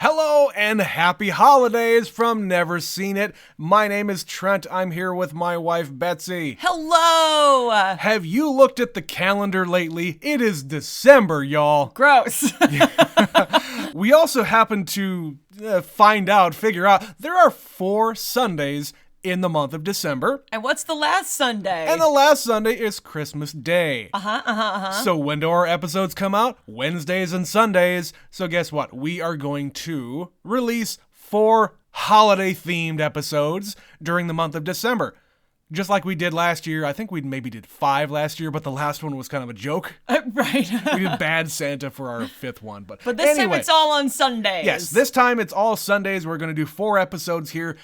Hello and happy holidays from Never Seen It. My name is Trent. I'm here with my wife, Betsy. Hello! Have you looked at the calendar lately? It is December, y'all. Gross. We also happen to figure out, there are 4 Sundays in the month of December. And what's the last Sunday? And the last Sunday is Christmas Day. So when do our episodes come out? Wednesdays and Sundays. So guess what? We are going to release 4 holiday-themed episodes during the month of December. Just like we did last year. I think we maybe did 5 last year, but the last one was kind of a joke. Right. We did Bad Santa for our 5th one. But this time it's all on Sundays. Yes, this time it's all Sundays. We're going to do 4 episodes here.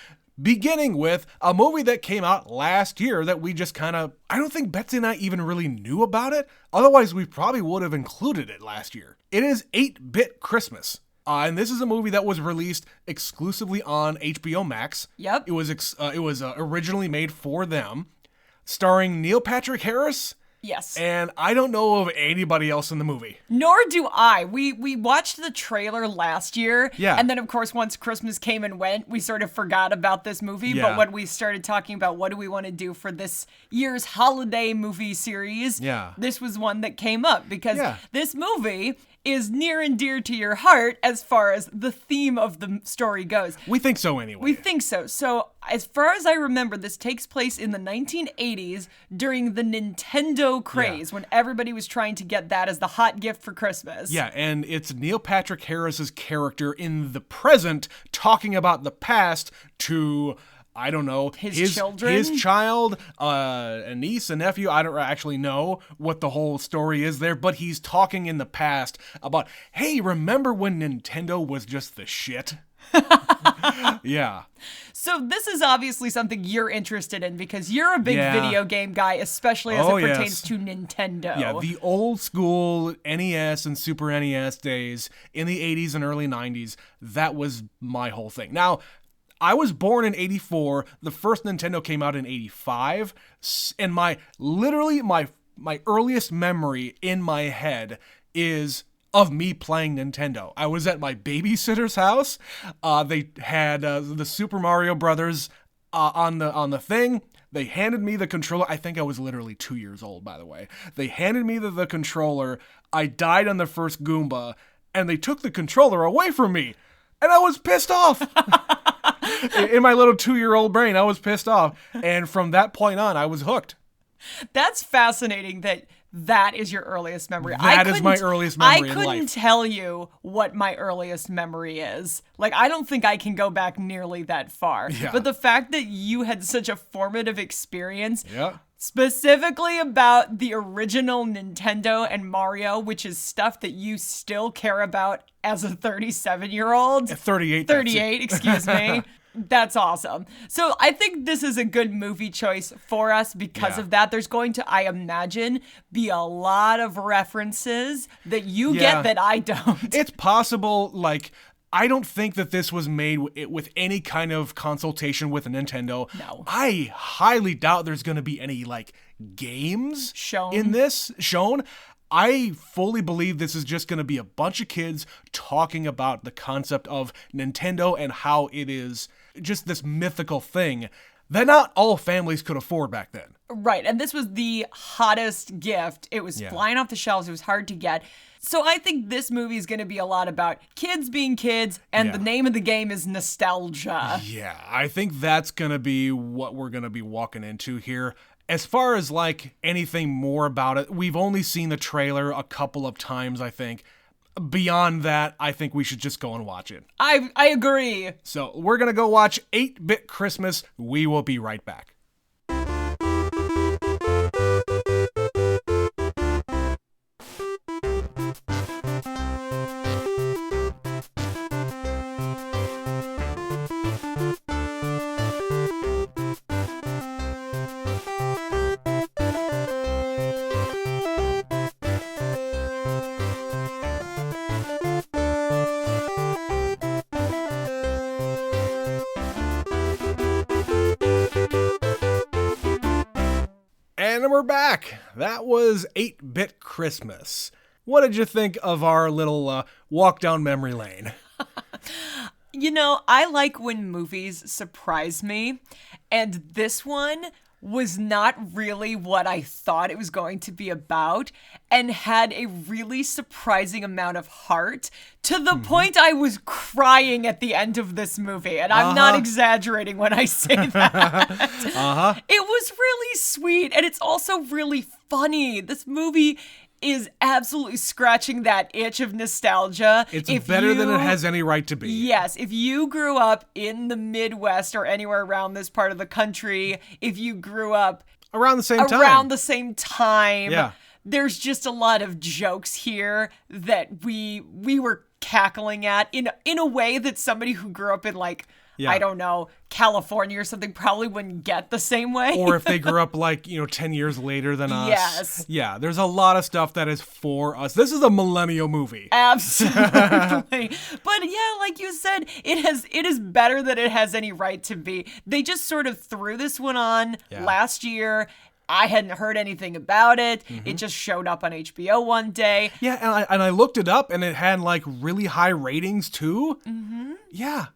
Beginning with a movie that came out last year that we just I don't think Betsy and I even really knew about it. Otherwise, we probably would have included it last year. It is 8-Bit Christmas. And this is a movie that was released exclusively on HBO Max. Yep. It was originally made for them, starring Neil Patrick Harris. Yes. And I don't know of anybody else in the movie. Nor do I. We watched the trailer last year. Yeah. And then, of course, once Christmas came and went, we sort of forgot about this movie. Yeah. But when we started talking about what do we want to do for this year's holiday movie series, this was one that came up. Because this movie is near and dear to your heart as far as the theme of the story goes. We think so anyway. We think so. So, as far as I remember, this takes place in the 1980s during the Nintendo craze, when everybody was trying to get that as the hot gift for Christmas. Yeah, and it's Neil Patrick Harris's character in the present talking about the past to, I don't know, his children? His child, a niece, a nephew. I don't actually know what the whole story is there, but he's talking in the past about, hey, remember when Nintendo was just the shit? Yeah. So this is obviously something you're interested in because you're a big video game guy, especially as it pertains to Nintendo. Yeah, the old school NES and Super NES days in the 80s and early 90s, that was my whole thing. Now, I was born in 84. The first Nintendo came out in 85. And my earliest memory in my head is of me playing Nintendo. I was at my babysitter's house. They had the Super Mario Brothers on the thing. They handed me the controller. I think I was literally 2 years old, by the way. They handed me the controller. I died on the first Goomba, and they took the controller away from me. And I was pissed off. In my little 2-year-old brain, I was pissed off. And from that point on, I was hooked. That's fascinating that is your earliest memory. That is my earliest memory in life. I couldn't tell you what my earliest memory is. Like, I don't think I can go back nearly that far. Yeah. But the fact that you had such a formative experience, yeah, specifically about the original Nintendo and Mario, which is stuff that you still care about as a 37-year-old. 38, excuse me. That's awesome. So I think this is a good movie choice for us because of that. There's going to, I imagine, be a lot of references that you get that I don't. It's possible, I don't think that this was made with any kind of consultation with Nintendo. No. I highly doubt there's going to be any, games shown. I fully believe this is just going to be a bunch of kids talking about the concept of Nintendo and how it is just this mythical thing that not all families could afford back then. Right, and this was the hottest gift. It was flying off the shelves. It was hard to get. So I think this movie is going to be a lot about kids being kids, and the name of the game is nostalgia. Yeah, I think that's going to be what we're going to be walking into here. As far as anything more about it, we've only seen the trailer a couple of times, I think. Beyond that, I think we should just go and watch it. I agree. So we're going to go watch 8-Bit Christmas. We will be right back. And we're back. That was 8-Bit Christmas. What did you think of our little walk down memory lane? I like when movies surprise me, and this one was not really what I thought it was going to be about, and had a really surprising amount of heart, to the point I was crying at the end of this movie, and I'm not exaggerating when I say that. It was really sweet, and it's also really funny. This movie is absolutely scratching that itch of nostalgia. It's better than it has any right to be. Yes, if you grew up in the Midwest or anywhere around this part of the country, if you grew up around the same time, yeah. There's just a lot of jokes here that we were cackling at in a way that somebody who grew up in I don't know, California or something probably wouldn't get the same way. Or if they grew up 10 years later than us. Yes. Yeah, there's a lot of stuff that is for us. This is a millennial movie. Absolutely. But yeah, like you said, it is better than it has any right to be. They just sort of threw this one on last year. I hadn't heard anything about it. It just showed up on HBO one day. Yeah, and I looked it up, and it had really high ratings too. Yeah.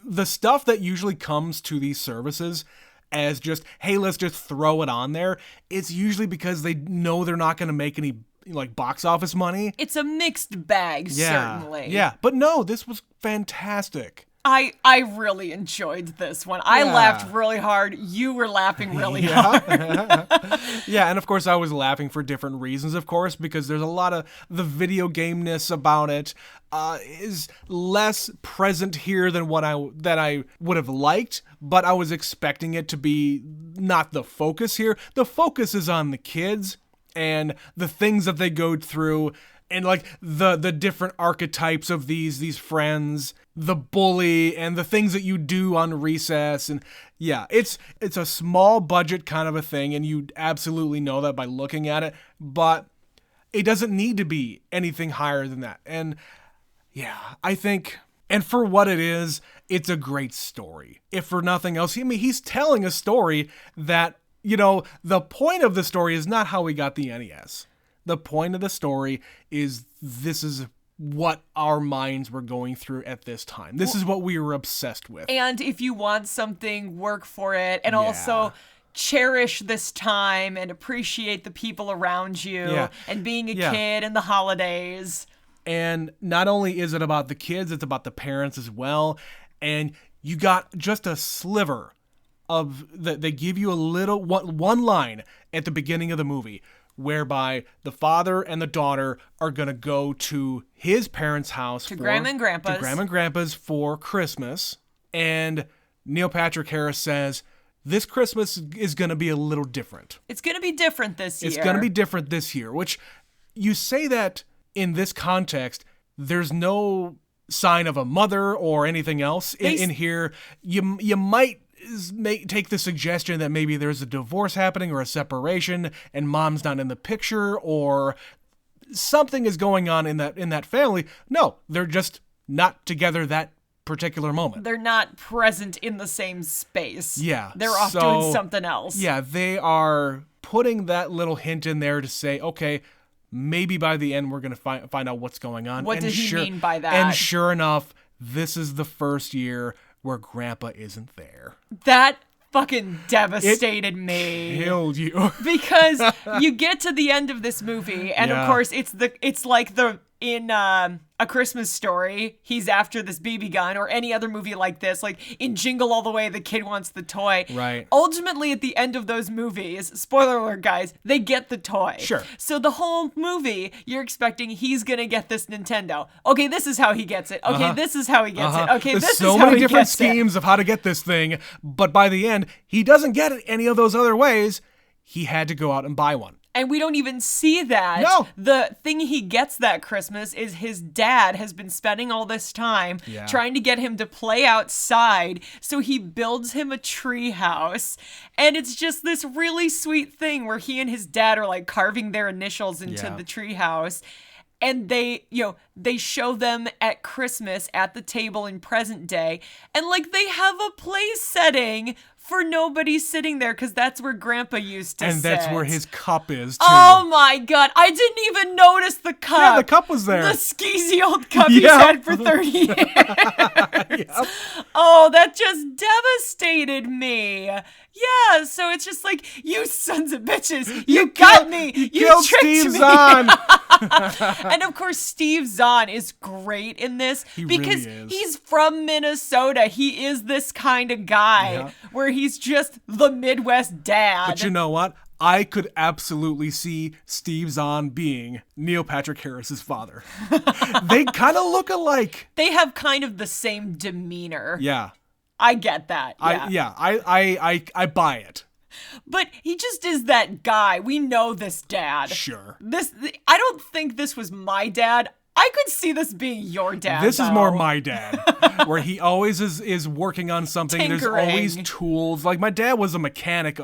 The stuff that usually comes to these services as just, hey, let's just throw it on there, it's usually because they know they're not going to make any box office money. It's a mixed bag, certainly. Yeah, but no, this was fantastic. I really enjoyed this one. I laughed really hard. You were laughing really hard. Yeah, and of course I was laughing for different reasons, of course, because there's a lot of the video game-ness about it is less present here than what I would have liked, but I was expecting it to be not the focus here. The focus is on the kids and the things that they go through, and the different archetypes of these friends, the bully, and the things that you do on recess. And yeah, it's a small budget kind of a thing, and you absolutely know that by looking at it, but it doesn't need to be anything higher than that. And yeah, I think, and for what it is, it's a great story. If for nothing else, he's telling a story that, the point of the story is not how we got the NES. The point of the story is this is what our minds were going through at this time. This is what we were obsessed with. And if you want something, work for it. And also cherish this time and appreciate the people around you and being a kid and the holidays. And not only is it about the kids, it's about the parents as well. And you got just a sliver of they give you a little one line at the beginning of the movie, whereby the father and the daughter are going to go to his parents' house. To Grandma and Grandpa's. To Grandma and Grandpa's for Christmas. And Neil Patrick Harris says, this Christmas is going to be a little different. It's going to be different this year. It's going to be different this year, which you say that in this context, there's no sign of a mother or anything else in here. You might take the suggestion that maybe there's a divorce happening or a separation and mom's not in the picture or something is going on in that family. No, they're just not together that particular moment. They're not present in the same space. Yeah. They're off doing something else. Yeah, they are putting that little hint in there to say, okay, maybe by the end we're going to find out what's going on. What does he mean by that? And sure enough, this is the first year where Grandpa isn't there. That fucking devastated me. Killed you. Because you get to the end of this movie, and of course it's like in A Christmas Story, he's after this BB gun, or any other movie like this, like in Jingle All the Way, the kid wants the toy. Right. Ultimately, at the end of those movies, spoiler alert, guys, they get the toy. Sure. So the whole movie, you're expecting he's gonna get this Nintendo. Okay, this is how he gets it. Okay, this is how he gets it. Okay, There's this is so how many he different gets schemes of how to get this thing, but by the end, he doesn't get it any of those other ways. He had to go out and buy one. And we don't even see that. No. The thing he gets that Christmas is his dad has been spending all this time trying to get him to play outside. So he builds him a tree house. And it's just this really sweet thing where he and his dad are like carving their initials into the tree house. And they show them at Christmas at the table in present day. And like they have a place setting for nobody sitting there, because that's where Grandpa used to sit. And that's where his cup is, too. Oh my God. I didn't even notice the cup. Yeah, the cup was there. The skeezy old cup he's had for 30 years. Oh, that just devastated me. Yeah, so it's just like, you sons of bitches, you got me. You killed tricked Steve me. Zahn. And of course, Steve Zahn is great in this because really is. he's from Minnesota. He is this kind of guy where he's just the Midwest dad. But you know what? I could absolutely see Steve Zahn being Neil Patrick Harris's father. They kind of look alike. They have kind of the same demeanor. Yeah. I get that. Yeah. I buy it. But he just is that guy. We know this dad. Sure. I don't think this was my dad. I could see this being your dad. This though. is more my dad, where he always is working on something. Tinkering. There's always tools. Like, my dad was a mechanic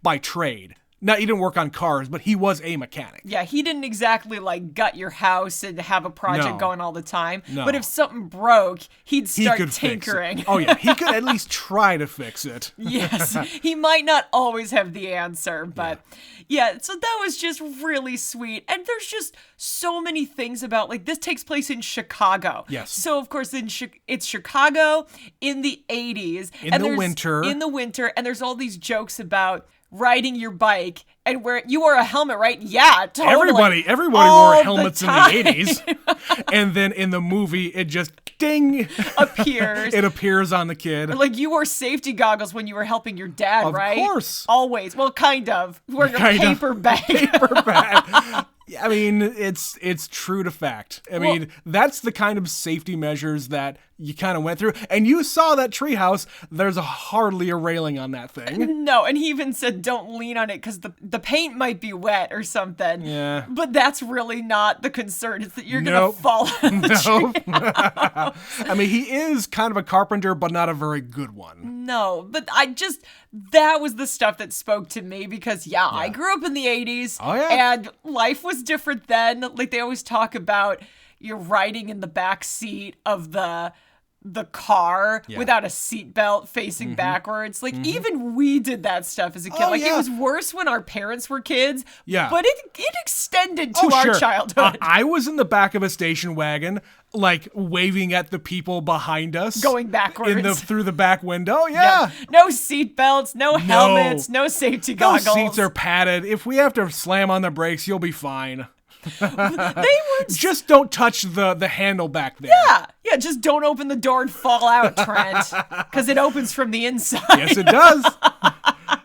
by trade. Now, he didn't work on cars, but he was a mechanic. Yeah, he didn't exactly like gut your house and have a project going all the time. No. But if something broke, he'd start could tinkering. Fix it. Oh yeah, he could at least try to fix it. Yes, he might not always have the answer, but yeah, so that was just really sweet. And there's just so many things about, like, this takes place in Chicago. Yes. So of course it's Chicago in the 80s. In the winter. In the winter, and there's all these jokes about riding your bike and where you wore a helmet, right? Yeah, totally. Everybody wore helmets in the 80s. And then in the movie, it just ding appears. It appears on the kid. Like, you wore safety goggles when you were helping your dad, right? Of course. Always. Well, kind of. Wearing a paper bag. Paper bag. I mean, it's true to fact. I mean, that's the kind of safety measures that you kind of went through. And you saw that treehouse. There's hardly a railing on that thing. No, and he even said don't lean on it because the paint might be wet or something. Yeah. But that's really not the concern. It's that you're going to fall out of the tree. I mean, he is kind of a carpenter, but not a very good one. No, but that was the stuff that spoke to me because, I grew up in the 80s. Oh, yeah. And life was different then. Like, they always talk about you're riding in the back seat of the car without a seatbelt facing backwards. Like, even we did that stuff as a kid. It was worse when our parents were kids. Yeah. But it extended to our childhood. I was in the back of a station wagon, like, waving at the people behind us. Going backwards. Through the back window, yeah. No seatbelts, no helmets, no safety goggles. Those seats are padded. If we have to slam on the brakes, you'll be fine. They were just don't touch the handle back there. Yeah, just don't open the door and fall out, Trent, because it opens from the inside. Yes, it does.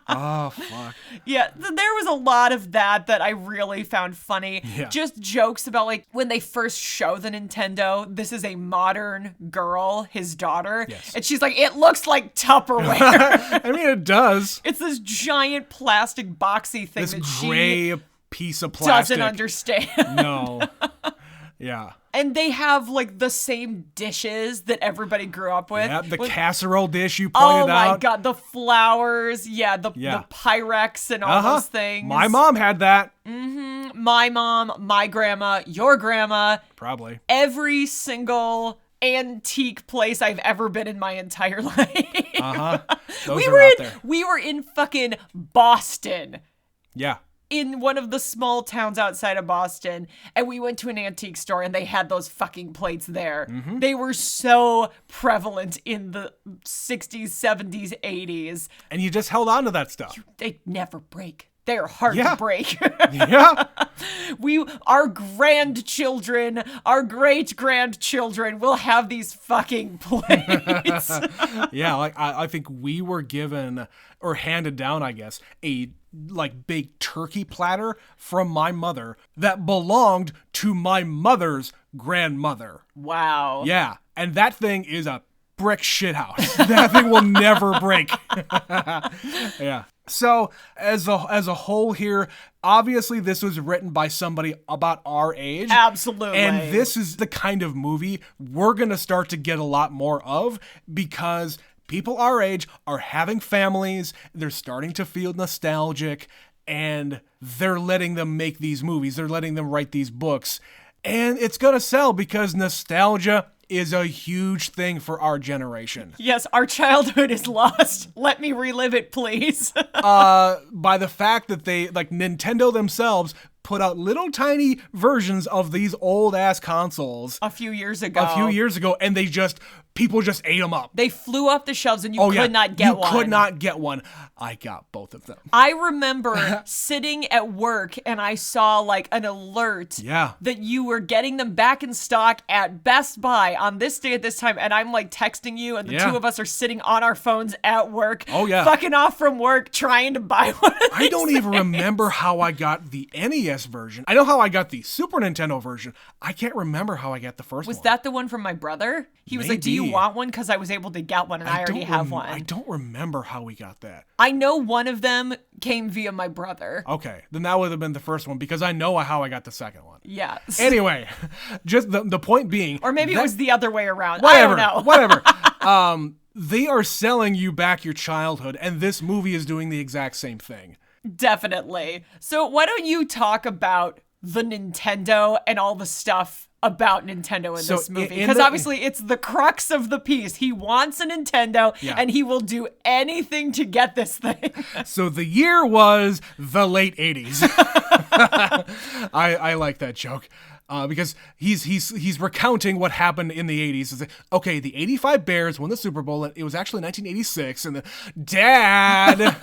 Oh, fuck. Yeah, there was a lot of that I really found funny. Yeah. Just jokes about, like, when they first show the Nintendo, this is a modern girl, his daughter. Yes. And she's like, it looks like Tupperware. I mean, it does. It's this giant plastic boxy thing that gray piece of plastic. Doesn't understand. No. Yeah. And they have, like, the same dishes that everybody grew up with. Yeah, the casserole dish you pointed out. Oh, my God. The flowers. the Pyrex and all those things. My mom had that. Mm-hmm. My mom, my grandma, your grandma. Probably. Every single antique place I've ever been in my entire life. Those are out there. We were in fucking Boston. Yeah. In one of the small towns outside of Boston, and we went to an antique store and they had those fucking plates there. Mm-hmm. They were so prevalent in the 60s, 70s, 80s. And you just held on to that stuff. They never break. They're hard to break. Yeah. Our grandchildren, our great-grandchildren will have these fucking plates. Yeah, like I think we were given, or handed down, I guess, a big turkey platter from my mother that belonged to my mother's grandmother. Wow. Yeah, and that thing is a brick shithouse. That thing will never break. Yeah. So, as a whole here, obviously this was written by somebody about our age. Absolutely. And this is the kind of movie we're going to start to get a lot more of because people our age are having families, they're starting to feel nostalgic, and they're letting them make these movies. They're letting them write these books. And it's going to sell because nostalgia is a huge thing for our generation. Yes, our childhood is lost. Let me relive it, please. By the fact that they, like, Nintendo themselves put out little tiny versions of these old ass consoles a few years ago, and people just ate them up. They flew off the shelves and you could not get one. You could not get one. I got both of them. I remember sitting at work and I saw like an alert that you were getting them back in stock at Best Buy on this day at this time. And I'm like texting you and the two of us are sitting on our phones at work. Fucking off from work trying to buy one of these I don't even remember how I got the NES version. I know how I got the Super Nintendo version. I can't remember how I got the first one. Was that the one from my brother? He was like, do you want one? Because I was able to get one and I already have one. I don't remember how we got that. I know one of them came via my brother. Okay, then that would have been the first one because I know how I got the second one. Yes. Anyway, just the point being... Or maybe it was the other way around. Whatever, I don't know. Whatever. They are selling you back your childhood, and this movie is doing the exact same thing. Definitely. So why don't you talk about the Nintendo and all the stuff about Nintendo in this movie? Because obviously it's the crux of the piece. He wants a Nintendo and he will do anything to get this thing. So the year was the late 80s. I like that joke. Because he's recounting what happened in the 80s. It's like, okay, the 85 Bears won the Super Bowl. It was actually 1986. And Dad...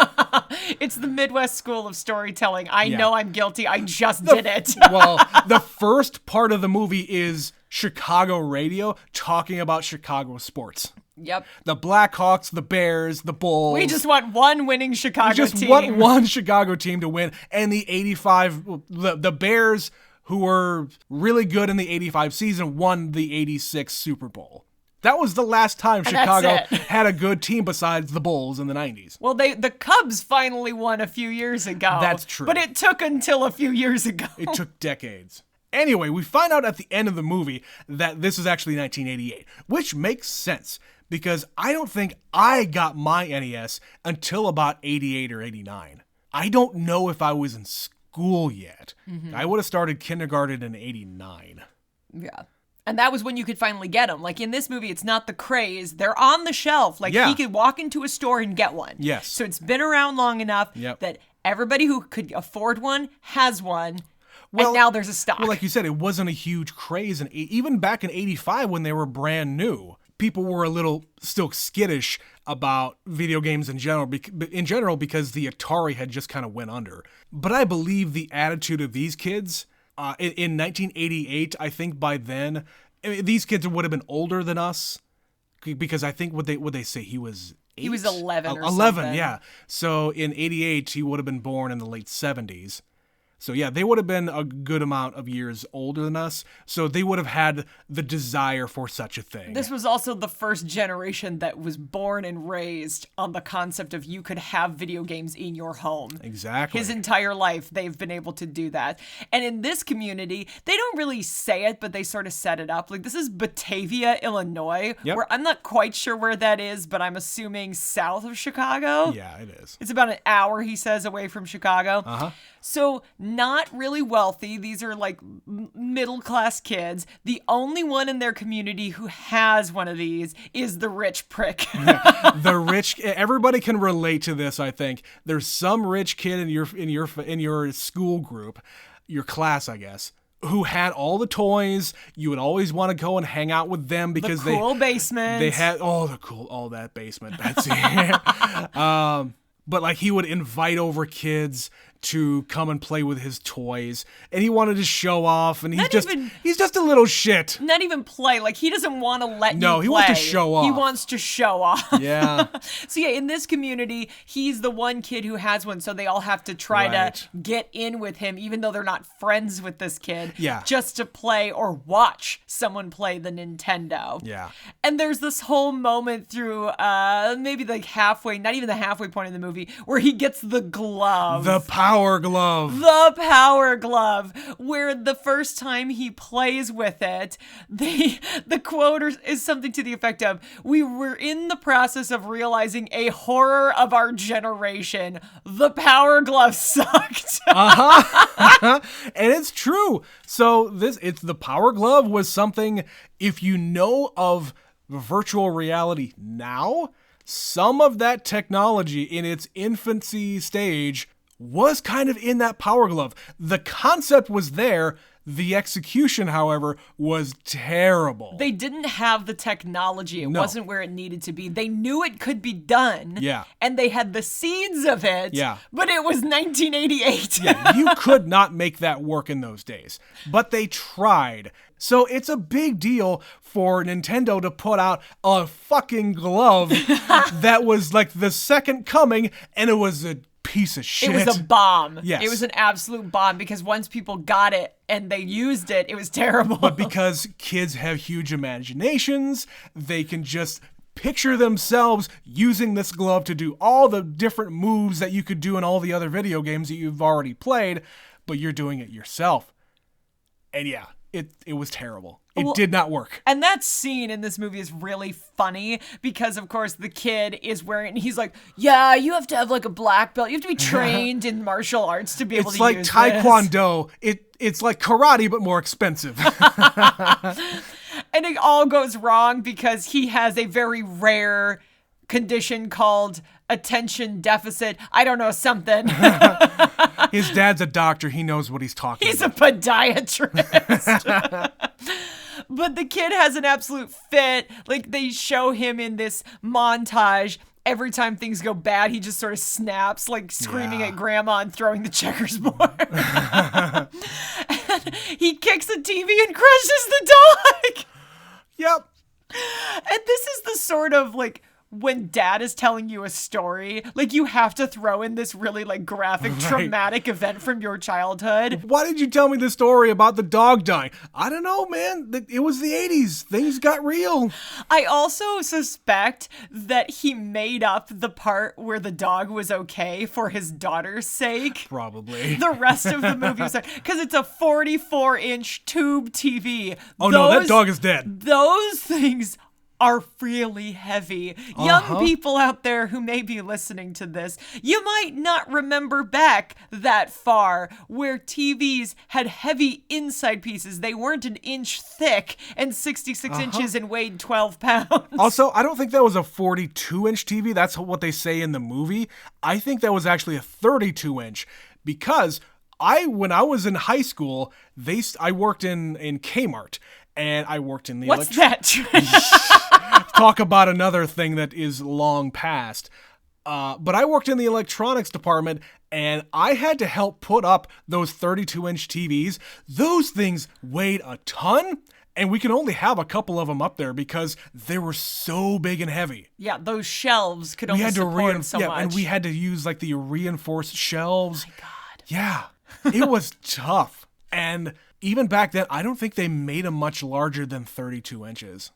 It's the Midwest School of Storytelling. I know I'm guilty. I just did it. Well, the first part of the movie is Chicago radio talking about Chicago sports. Yep. The Blackhawks, the Bears, the Bulls. We just want one winning Chicago team. We just want one Chicago team to win. And the 85... The Bears... who were really good in the 85 season, won the 86 Super Bowl. That was the last time Chicago had a good team besides the Bulls in the 90s. Well, the Cubs finally won a few years ago. That's true. But it took until a few years ago. It took decades. Anyway, we find out at the end of the movie that this is actually 1988, which makes sense because I don't think I got my NES until about 88 or 89. I don't know if I was in school yet. Mm-hmm. I would have started kindergarten in 89. Yeah. And that was when you could finally get them. Like in this movie, it's not the craze. They're on the shelf. Like he could walk into a store and get one. Yes. So it's been around long enough that everybody who could afford one has one. Well, and now there's a stock. Well, like you said, it wasn't a huge craze. And even back in 85 when they were brand new, people were a little still skittish about video games in general because the Atari had just kind of went under. But I believe the attitude of these kids in 1988, I think by then, these kids would have been older than us because I think what they say he was 8? He was 11 or 11, something. yeah. So in 88, he would have been born in the late 70s. So yeah, they would have been a good amount of years older than us. So they would have had the desire for such a thing. This was also the first generation that was born and raised on the concept of you could have video games in your home. Exactly. His entire life, they've been able to do that. And in this community, they don't really say it, but they sort of set it up. Like this is Batavia, Illinois, where I'm not quite sure where that is, but I'm assuming south of Chicago. Yeah, it is. It's about an hour, he says, away from Chicago. Uh-huh. So not really wealthy. These are like middle-class kids. The only one in their community who has one of these is the rich prick. The rich. Everybody can relate to this. I think there's some rich kid in your school group, your class, I guess, who had all the toys. You would always want to go and hang out with them because the cool basement. They had all that basement. That's but like he would invite over kids to come and play with his toys, and he wanted to show off, and he's just a little shit. Not even play. Like he doesn't want to let you play. No, he wants to show off. He wants to show off. Yeah. So yeah, in this community, he's the one kid who has one, so they all have to try to get in with him, even though they're not friends with this kid. Yeah. Just to play or watch someone play the Nintendo. Yeah. And there's this whole moment through maybe like halfway, not even the halfway point in the movie, where he gets the glove. The power glove. The power glove, where the first time he plays with it, the quote is something to the effect of, "We were in the process of realizing a horror of our generation. The power glove sucked." Uh-huh. And it's true. So the power glove was something, if you know of virtual reality now, some of that technology in its infancy stage was kind of in that Power Glove. The concept was there. The execution, however, was terrible. They didn't have the technology. It No. wasn't where it needed to be. They knew it could be done. Yeah. And they had the seeds of it. Yeah. But it was 1988. Yeah, you could not make that work in those days. But they tried. So it's a big deal for Nintendo to put out a fucking glove that was like the second coming, and it was a piece of shit. It was a bomb. Yes. It was an absolute bomb because once people got it and they used it, it was terrible. But because kids have huge imaginations, they can just picture themselves using this glove to do all the different moves that you could do in all the other video games that you've already played, but you're doing it yourself. And yeah, it was terrible. It did not work. And that scene in this movie is really funny because, of course, the kid is wearing, he's like, yeah, you have to have like a black belt. You have to be trained in martial arts to be able to use this. It's like Taekwondo. It's like karate, but more expensive. And it all goes wrong because he has a very rare condition called attention deficit. I don't know, something. His dad's a doctor. He knows what he's talking He's about. a podiatrist. But the kid has an absolute fit. Like, they show him in this montage. Every time things go bad, he just sort of snaps, like screaming at grandma and throwing the checkers board. And he kicks a TV and crushes the dog. Yep. And this is the sort of, like, when dad is telling you a story, like, you have to throw in this really, like, graphic, traumatic event from your childhood. Why did you tell me this story about the dog dying? I don't know, man. It was the 80s. Things got real. I also suspect that he made up the part where the dog was okay for his daughter's sake. Probably. The rest of the movie was because it's a 44-inch tube TV. Oh, no, that dog is dead. Those things are really heavy. Young people out there who may be listening to this, you might not remember back that far where TVs had heavy inside pieces. They weren't an inch thick and 66 inches and weighed 12 pounds. Also, I don't think that was a 42-inch TV. That's what they say in the movie. I think that was actually a 32-inch because when I was in high school, I worked in Kmart. And I worked in the What's that? Talk about another thing that is long past. But I worked in the electronics department, and I had to help put up those 32-inch TVs. Those things weighed a ton, and we could only have a couple of them up there because they were so big and heavy. Yeah, those shelves could only support so much. And we had to use like the reinforced shelves. Oh my God. Yeah, it was tough. And even back then, I don't think they made them much larger than 32 inches.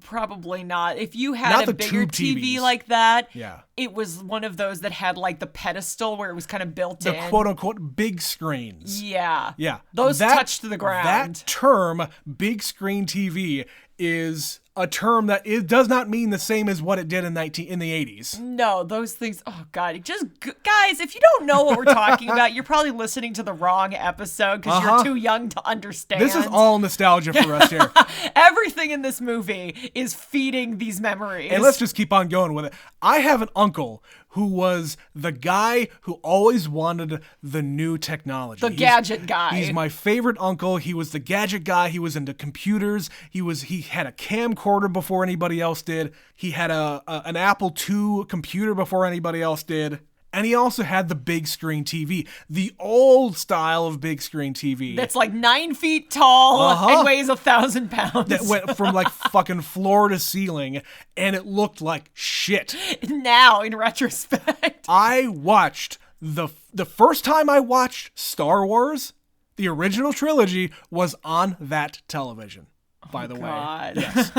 Probably not. If you had a bigger TV like that, it was one of those that had like the pedestal where it was kind of built in. The quote-unquote big screens. Yeah. Yeah. Those touched the ground. That term, big screen TV, is a term that it does not mean the same as what it did in the 80s. No, those things, oh God, guys, if you don't know what we're talking about, you're probably listening to the wrong episode because you're too young to understand. This is all nostalgia for us here. Everything in this movie is feeding these memories. And let's just keep on going with it. I have an uncle who was the guy who always wanted the new technology. The gadget guy. He's my favorite uncle. He was the gadget guy. He was into computers. He had a camcorder before anybody else did. He had an Apple II computer before anybody else did. And he also had the big screen TV, the old style of big screen TV. That's like 9 feet tall and weighs 1,000 pounds. That went from like fucking floor to ceiling, and it looked like shit. Now, in retrospect. I watched the first time I watched Star Wars, the original trilogy was on that television. By the way, yes.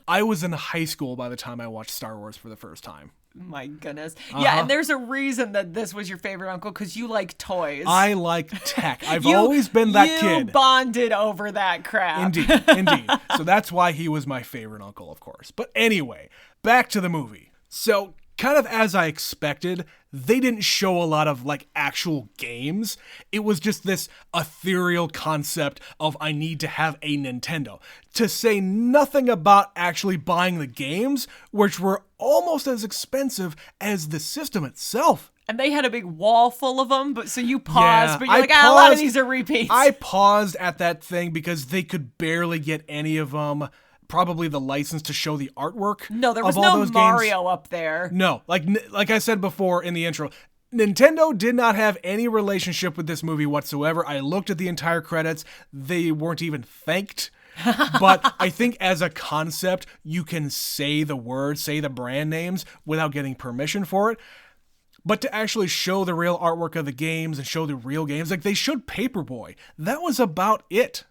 I was in high school by the time I watched Star Wars for the first time. My goodness. Yeah, and there's a reason that this was your favorite uncle, because you like toys. I like tech. I've always been that kid. You bonded over that crap. Indeed. So that's why he was my favorite uncle, of course. But anyway, back to the movie. So, kind of as I expected, they didn't show a lot of like actual games. It was just this ethereal concept of I need to have a Nintendo. To say nothing about actually buying the games, which were almost as expensive as the system itself And they had a big wall full of them, but so you paused, but you're like, paused, a lot of these are repeats. I paused at that thing because they could barely get any of them. Probably the license to show the artwork. No, there was of all no those Mario games. up there. No, like I said before in the intro, Nintendo did not have any relationship with this movie whatsoever. I looked at the entire credits. They weren't even thanked. But I think as a concept, you can say the words, say the brand names without getting permission for it. But to actually show the real artwork of the games and show the real games, like they showed Paperboy. That was about it.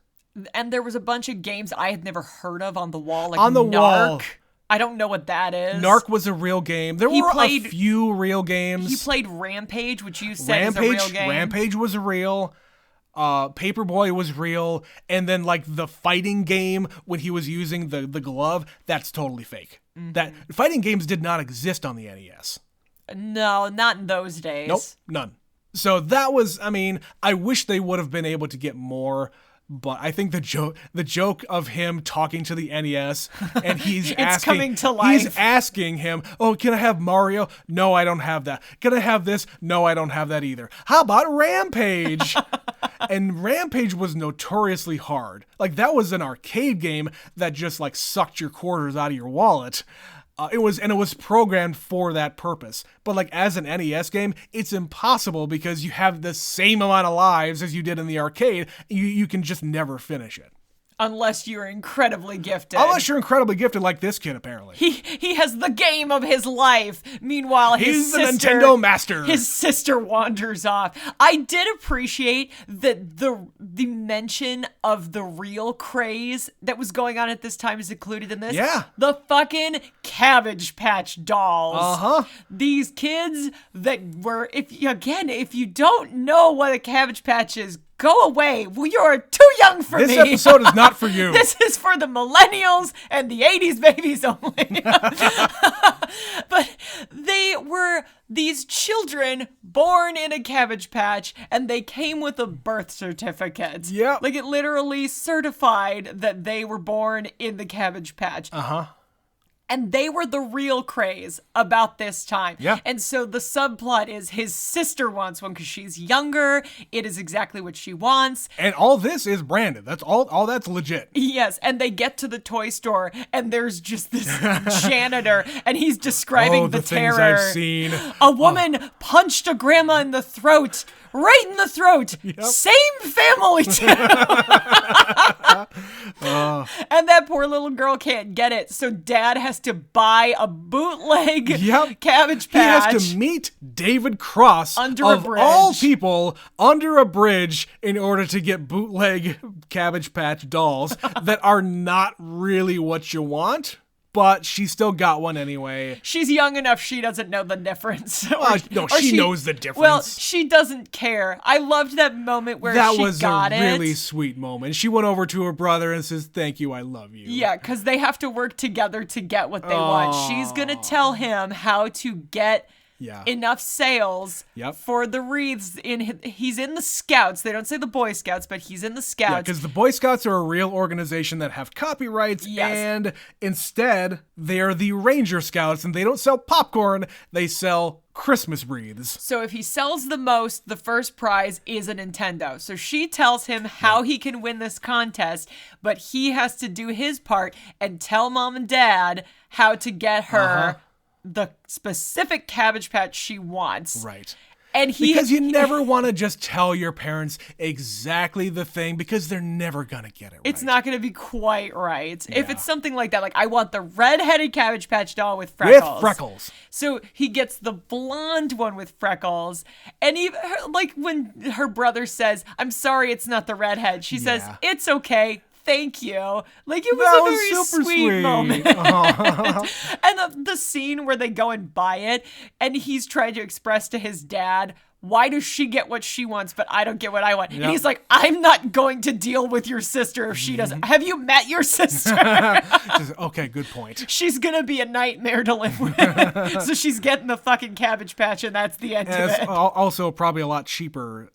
And there was a bunch of games I had never heard of on the wall, like on the Narc. wall. I don't know what that is. Narc was a real game. There were a few real games. He played Rampage, which you said is a real game. Rampage was real. Paperboy was real. And then like the fighting game when he was using the glove, that's totally fake. Mm-hmm. That fighting games did not exist on the NES. No, not in those days. Nope, none. So that was, I mean, I wish they would have been able to get more. But I think the joke of him talking to the NES and he's coming to life. He's asking him, "Oh, can I have Mario? No, I don't have that. Can I have this? No, I don't have that either. How about Rampage?" And Rampage was notoriously hard. Like that was an arcade game that just like sucked your quarters out of your wallet. It was programmed for that purpose. But like as an NES game, it's impossible because you have the same amount of lives as you did in the arcade. You can just never finish it. Unless you're incredibly gifted. Unless you're incredibly gifted like this kid, apparently. He has the game of his life. Meanwhile, he's the Nintendo master. His sister wanders off. I did appreciate that the mention of the real craze that was going on at this time is included in this. Yeah. The fucking Cabbage Patch dolls. Uh-huh. These kids that were, if you don't know what a Cabbage Patch is, go away. Well, you're too young for me. This episode is not for you. This is for the millennials and the 80s babies only. But they were these children born in a Cabbage Patch, and they came with a birth certificate. Yeah. Like it literally certified that they were born in the Cabbage Patch. Uh-huh. And they were the real craze about this time. Yeah. And so the subplot is his sister wants one because she's younger. It is exactly what she wants. And all this is branded. That's all that's legit. Yes. And they get to the toy store and there's just this janitor and he's describing the terror. Things I've seen. A woman punched a grandma in the throat. Right in the throat. Yep. Same family too. And that poor little girl can't get it. So dad has to buy a bootleg Cabbage Patch. He has to meet David Cross under of a bridge. all people under a bridge in order to get bootleg Cabbage Patch dolls that are not really what you want. But she still got one anyway. She's young enough she doesn't know the difference. She knows the difference. Well, she doesn't care. I loved that moment where she got it. That was a really sweet moment. She went over to her brother and says, "Thank you, I love you." Yeah, because they have to work together to get what they want. She's going to tell him how to get enough sales for the wreaths. He's in the Scouts. They don't say the Boy Scouts, but he's in the Scouts. Yeah, because the Boy Scouts are a real organization that have copyrights, and instead they are the Ranger Scouts, and they don't sell popcorn. They sell Christmas wreaths. So if he sells the most, the first prize is a Nintendo. So she tells him how he can win this contest, but he has to do his part and tell mom and dad how to get her the specific Cabbage Patch she wants. Right. And because you never want to just tell your parents exactly the thing because they're never going to get it right. It's not going to be quite right. Yeah. If it's something like that, like I want the red-headed Cabbage Patch doll with freckles. With freckles. So he gets the blonde one with freckles. And even, like when her brother says, "I'm sorry it's not the redhead," she says, "It's okay. Thank you." Like it was a very sweet moment. And the scene where they go and buy it and he's trying to express to his dad, why does she get what she wants, but I don't get what I want? Yep. And he's like, "I'm not going to deal with your sister if she doesn't. Have you met your sister?" Okay, good point. She's going to be a nightmare to live with. So she's getting the fucking Cabbage Patch and that's the end of it. Also probably a lot cheaper.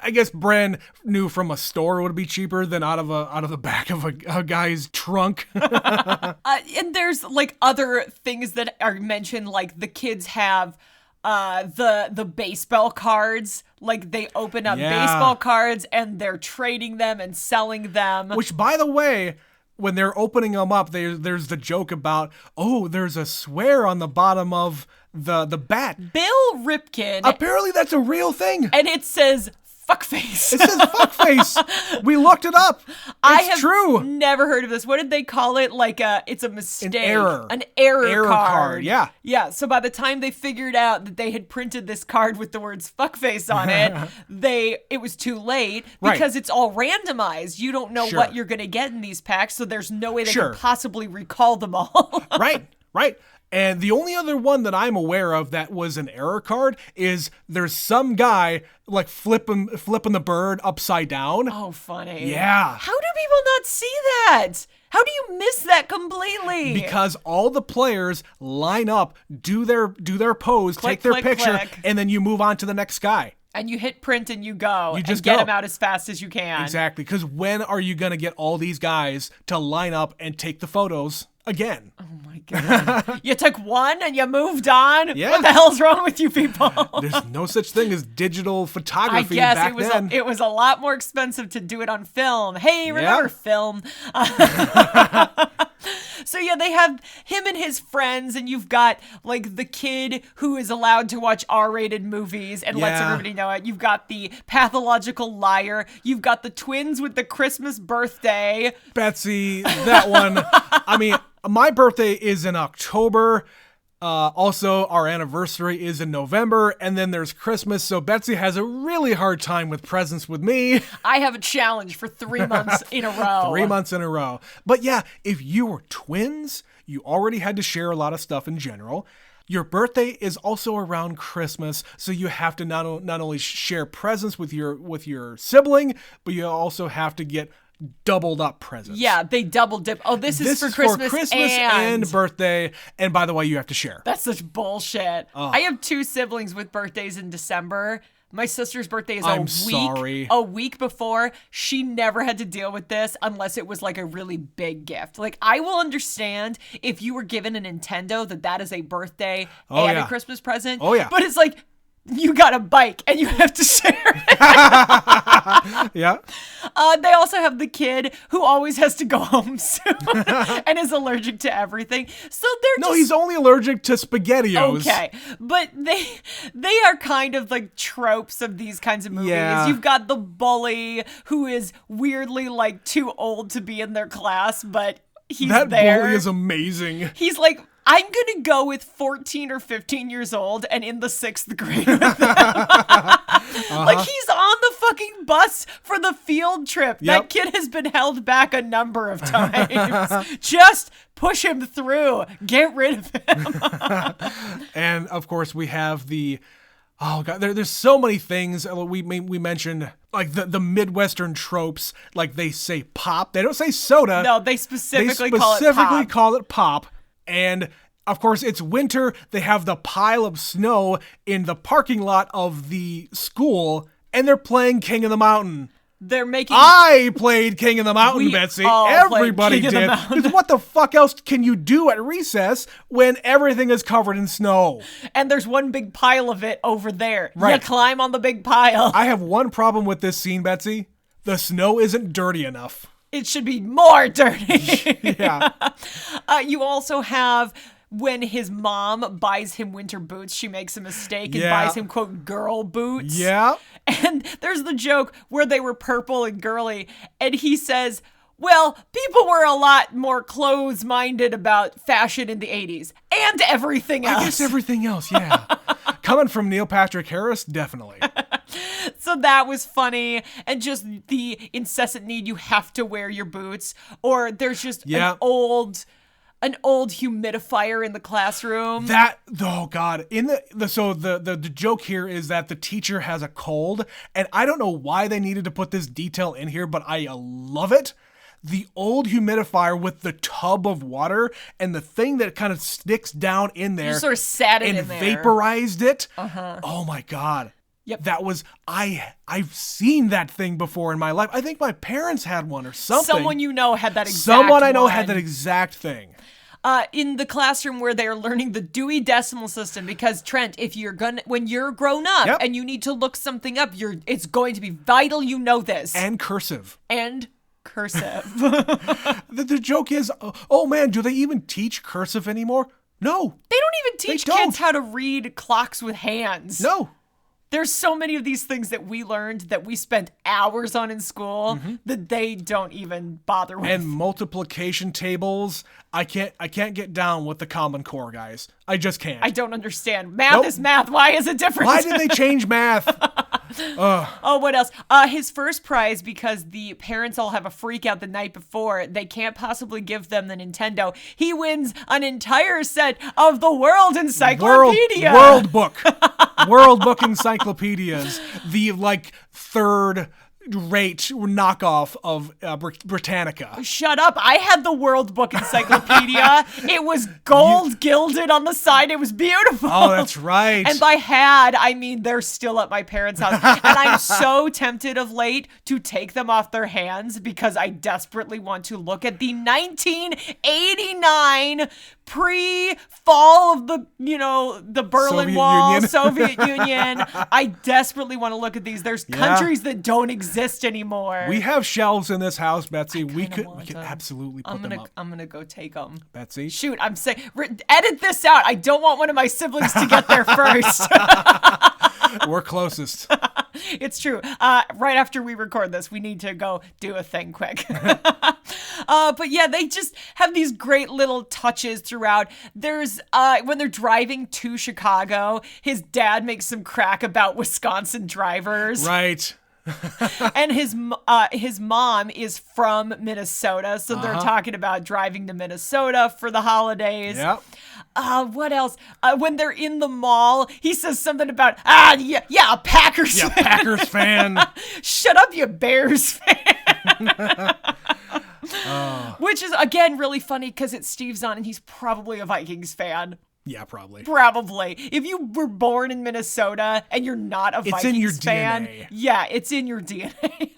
I guess brand new from a store would be cheaper than out of the back of a guy's trunk. And there's like other things that are mentioned, like the kids have The baseball cards, like they open up baseball cards and they're trading them and selling them. Which, by the way, when they're opening them up, there's the joke about, oh, there's a swear on the bottom of the bat. Bill Ripken. Apparently that's a real thing. And it says fuckface. It says fuckface. We looked it up. It's true. Never heard of this. What did they call it? Like it's a mistake. An error card. Yeah. Yeah. So by the time they figured out that they had printed this card with the words fuckface on it, it was too late because it's all randomized. You don't know what you're gonna get in these packs, so there's no way they can possibly recall them all. Right. And the only other one that I'm aware of that was an error card is there's some guy like flipping the bird upside down. Oh, funny. Yeah. How do people not see that? How do you miss that completely? Because all the players line up, do their pose, take their picture, and then you move on to the next guy. And you hit print and you go. You just get them out as fast as you can. Exactly. Because when are you going to get all these guys to line up and take the photos again? Oh my God. You took one and you moved on? Yeah. What the hell's wrong with you people? There's no such thing as digital photography back then. It was a lot more expensive to do it on film. Hey, remember film? So yeah, they have him and his friends, and you've got like the kid who is allowed to watch R-rated movies and lets everybody know it. You've got the pathological liar. You've got the twins with the Christmas birthday. Betsy, that one. I mean, my birthday is in October. Also, our anniversary is in November, and then there's Christmas, so Betsy has a really hard time with presents with me. I have a challenge for 3 months in a row. 3 months in a row. But yeah, if you were twins, you already had to share a lot of stuff in general. Your birthday is also around Christmas, so you have to not only share presents with your sibling, but you also have to get doubled up presents. Yeah, they double dip. Oh, this is for Christmas and birthday. And by the way, you have to share. That's such bullshit. I have 2 siblings with birthdays in December. My sister's birthday is a week before. She never had to deal with this unless it was like a really big gift. Like, I will understand if you were given a Nintendo that is a birthday and a Christmas present. Oh, yeah. But it's like, you got a bike and you have to share it. Yeah. They also have the kid who always has to go home soon and is allergic to everything. So he's only allergic to SpaghettiOs. Okay, but they are kind of like tropes of these kinds of movies. Yeah. You've got the bully who is weirdly like too old to be in their class, but he's there. That bully is amazing. He's like, I'm going to go with 14 or 15 years old and in the 6th grade with them. Like, he's on the fucking bus for the field trip. Yep. That kid has been held back a number of times. Just push him through. Get rid of him. And, of course, we have oh, God, there's so many things. We mentioned, like, the Midwestern tropes. Like, they say pop. They don't say soda. No, they specifically call it pop. And, of course, it's winter. They have the pile of snow in the parking lot of the school, and they're playing King of the Mountain. I played King of the Mountain, Betsy. Everybody did. Because what the fuck else can you do at recess when everything is covered in snow? And there's one big pile of it over there. Right. You climb on the big pile. I have one problem with this scene, Betsy. The snow isn't dirty enough. It should be more dirty. Yeah. You also have when his mom buys him winter boots, she makes a mistake and buys him, quote, girl boots. Yeah. And there's the joke where they were purple and girly, and he says, well, people were a lot more clothes-minded about fashion in the 80s and everything else. I guess everything else, yeah. Coming from Neil Patrick Harris, definitely. So that was funny, and just the incessant need, you have to wear your boots, or there's just an old humidifier in the classroom. Oh God. The joke here is that the teacher has a cold, and I don't know why they needed to put this detail in here, but I love it. The old humidifier with the tub of water and the thing that kind of sticks down in there. You sort of sat it in there. And vaporized it. Uh-huh. Oh my God. Yep. That was, I've seen that thing before in my life. I think my parents had one or something. Someone you know had that exact Someone I know one. had that exact thing. in the classroom where they're learning the Dewey Decimal System, because Trent, when you're grown up and you need to look something up, it's going to be vital you know this. And cursive. The joke is, oh man, do they even teach cursive anymore? No. They don't even teach kids how to read clocks with hands. No. There's so many of these things that we learned that we spent hours on in school that they don't even bother with. And multiplication tables. I can't get down with the Common Core, guys. I just can't. I don't understand. Math is math. Why is it different? Why did they change math? Oh, what else? His first prize, because the parents all have a freak out the night before, they can't possibly give them the Nintendo. He wins an entire set of the World Encyclopedia. World Book. World Book Encyclopedias. The third rate knockoff of Britannica. Shut up. I had the World Book Encyclopedia. It was gold gilded on the side. It was beautiful. Oh, that's right. And by had, I mean they're still at my parents' house. And I'm so tempted of late to take them off their hands because I desperately want to look at the 1989 pre-fall of the Berlin Wall, Soviet Union. I desperately want to look at these. There's countries that don't exist anymore. We have shelves in this house, Betsy. We could absolutely put them up. I'm gonna go take them. Betsy? Shoot, I'm saying, edit this out. I don't want one of my siblings to get there first. We're closest. It's true. Right after we record this, we need to go do a thing quick. But yeah, they just have these great little touches throughout. There's when they're driving to Chicago, his dad makes some crack about Wisconsin drivers. Right. And his mom is from Minnesota, so they're talking about driving to Minnesota for the holidays. Yep. What else? When they're in the mall, he says something about a Packers fan. Packers fan. Shut up, you Bears fan. Which is again really funny because it's Steve Zahn and he's probably a Vikings fan. Yeah, probably. Probably. If you were born in Minnesota and you're not a Vikings in your fan, DNA. Yeah, it's in your DNA.